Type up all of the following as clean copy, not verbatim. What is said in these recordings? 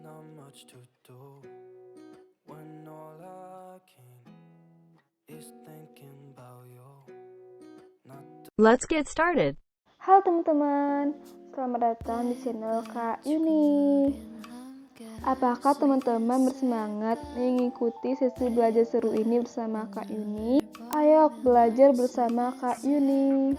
not much to do when all I can is thinking about you. Let's get started. Halo teman-teman, selamat datang di channel Kak Yuni. Apakah teman-teman bersemangat mengikuti sesi belajar seru ini bersama Kak Yuni? Ayo belajar bersama Kak Yuni.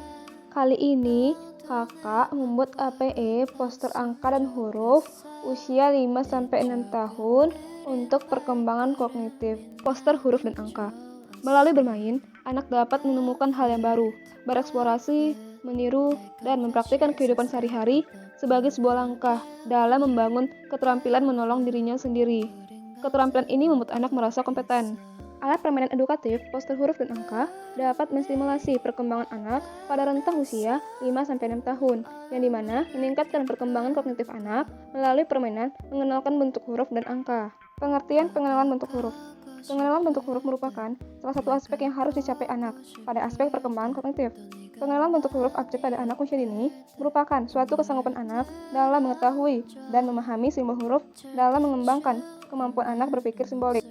Kali ini kakak membuat APE poster angka dan huruf usia 5-6 tahun untuk perkembangan kognitif, poster huruf dan angka. Melalui bermain, anak dapat menemukan hal yang baru, bereksplorasi, meniru, dan mempraktikkan kehidupan sehari-hari sebagai sebuah langkah dalam membangun keterampilan menolong dirinya sendiri. Keterampilan ini membuat anak merasa kompeten. Alat permainan edukatif, poster huruf dan angka dapat menstimulasi perkembangan anak pada rentang usia 5-6 tahun, yang dimana meningkatkan perkembangan kognitif anak melalui permainan mengenalkan bentuk huruf dan angka. Pengertian pengenalan bentuk huruf. Pengenalan bentuk huruf merupakan salah satu aspek yang harus dicapai anak pada aspek perkembangan kognitif. Pengenalan bentuk huruf abjad pada anak usia dini merupakan suatu kesanggupan anak dalam mengetahui dan memahami simbol huruf dalam mengembangkan kemampuan anak berpikir simbolik.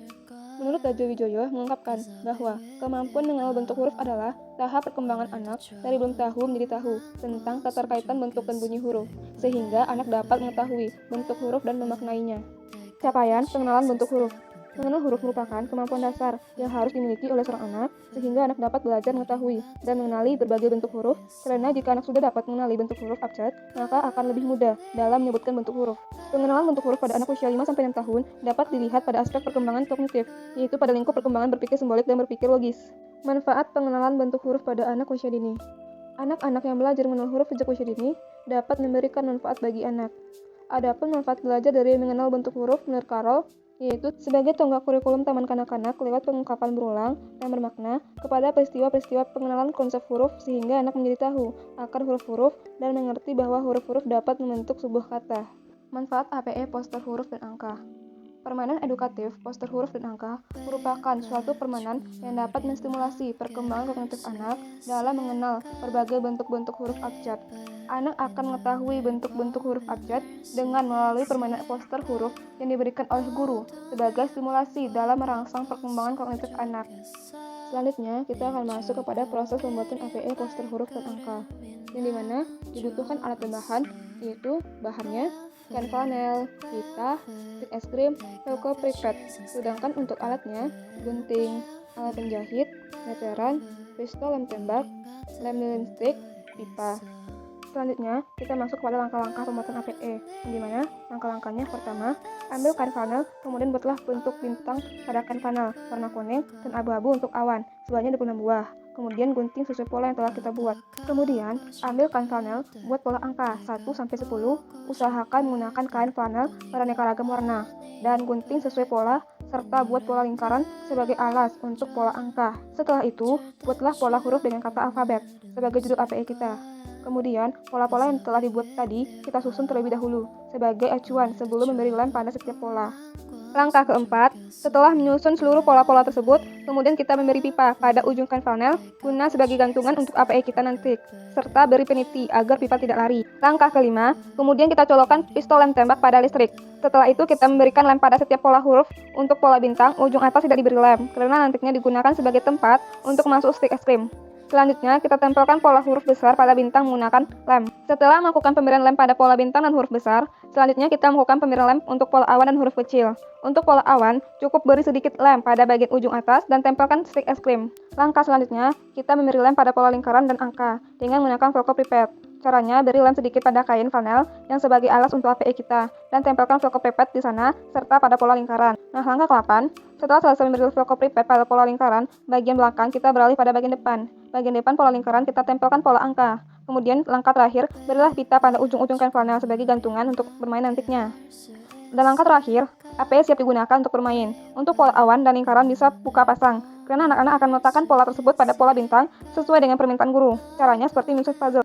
Menurut Rajo Wijoyo mengungkapkan bahwa kemampuan mengenal bentuk huruf adalah tahap perkembangan anak dari belum tahu menjadi tahu tentang keterkaitan bentuk dan bunyi huruf, sehingga anak dapat mengetahui bentuk huruf dan memaknainya. Capaian pengenalan bentuk huruf. Mengenal huruf merupakan kemampuan dasar yang harus dimiliki oleh seorang anak sehingga anak dapat belajar mengetahui dan mengenali berbagai bentuk huruf, karena jika anak sudah dapat mengenali bentuk huruf abjad, maka akan lebih mudah dalam menyebutkan bentuk huruf. Pengenalan bentuk huruf pada anak usia 5-6 tahun dapat dilihat pada aspek perkembangan kognitif, yaitu pada lingkup perkembangan berpikir simbolik dan berpikir logis. Manfaat pengenalan bentuk huruf pada anak usia dini. Anak-anak yang belajar mengenal huruf sejak usia dini dapat memberikan manfaat bagi anak. Adapun manfaat belajar dari mengenal bentuk huruf menurut Carroll, yaitu sebagai tonggak kurikulum taman kanak-kanak lewat pengungkapan berulang dan bermakna kepada peristiwa-peristiwa pengenalan konsep huruf sehingga anak menjadi tahu akan huruf-huruf dan mengerti bahwa huruf-huruf dapat membentuk sebuah kata. Manfaat APE poster huruf dan angka. Permainan edukatif poster huruf dan angka merupakan suatu permainan yang dapat menstimulasi perkembangan kognitif anak dalam mengenal berbagai bentuk-bentuk huruf abjad. Anak akan mengetahui bentuk-bentuk huruf abjad dengan melalui permainan poster huruf yang diberikan oleh guru sebagai stimulasi dalam merangsang perkembangan kognitif anak. Selanjutnya, kita akan masuk kepada proses pembuatan APE poster huruf dan angka, yang dimana dibutuhkan alat dan bahan, yaitu bahannya kain flanel, pita, stik es krim, velcro pripet. Sedangkan untuk alatnya, gunting, alat penjahit, meteran, pistol lem tembak, lem lilin stick, pipa. Selanjutnya, kita masuk pada langkah-langkah pembuatan APE, yang dimana langkah-langkahnya pertama, ambil kain flanel, kemudian buatlah bentuk bintang pada kain flanel warna kuning dan abu-abu untuk awan, sebanyak 26 buah. Kemudian gunting sesuai pola yang telah kita buat. Kemudian, ambil kain flanel, buat pola angka 1-10, usahakan menggunakan kain flanel beraneka ragam warna, dan gunting sesuai pola, serta buat pola lingkaran sebagai alas untuk pola angka. Setelah itu, buatlah pola huruf dengan kata alfabet sebagai judul APE kita. Kemudian, pola-pola yang telah dibuat tadi kita susun terlebih dahulu sebagai acuan sebelum memberi lem pada setiap pola. Langkah keempat, setelah menyusun seluruh pola-pola tersebut, kemudian kita memberi pipa pada ujung kain flanel guna sebagai gantungan untuk APE kita nanti, serta beri peniti agar pipa tidak lari. Langkah kelima, kemudian kita colokkan pistol lem tembak pada listrik. Setelah itu kita memberikan lem pada setiap pola huruf. Untuk pola bintang, ujung atas tidak diberi lem, karena nantinya digunakan sebagai tempat untuk masuk stik es krim. Selanjutnya, kita tempelkan pola huruf besar pada bintang menggunakan lem. Setelah melakukan pemberian lem pada pola bintang dan huruf besar, selanjutnya kita melakukan pemberian lem untuk pola awan dan huruf kecil. Untuk pola awan, cukup beri sedikit lem pada bagian ujung atas dan tempelkan stik es krim. Langkah selanjutnya, kita memberi lem pada pola lingkaran dan angka dengan menggunakan velcro pripet. Caranya, beri lem sedikit pada kain flanel yang sebagai alas untuk APE kita, dan tempelkan velcro pripet di sana, serta pada pola lingkaran. Nah, langkah ke-8, setelah selesai memberi velcro pripet pada pola lingkaran, bagian belakang kita beralih pada bagian depan. Bagian depan pola lingkaran kita tempelkan pola angka. Kemudian, langkah terakhir, berilah pita pada ujung-ujung kain flanel sebagai gantungan untuk bermain nantinya. Dan langkah terakhir, APE siap digunakan untuk bermain. Untuk pola awan dan lingkaran bisa buka pasang, karena anak-anak akan meletakkan pola tersebut pada pola bintang sesuai dengan permintaan guru. Caranya seperti menyusun puzzle.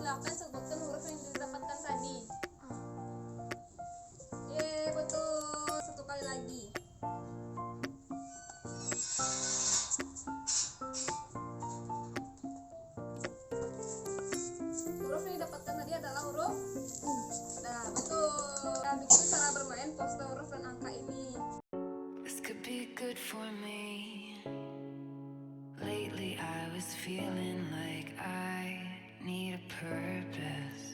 Silakan sebutkan huruf yang didapatkan tadi. Betul. Satu kali lagi. Huruf yang didapatkan tadi adalah huruf U. Nah, betul. Nah, begitu cara bermain pose huruf dan angka ini. This could be good for me. Lately I was feeling like I need a purpose.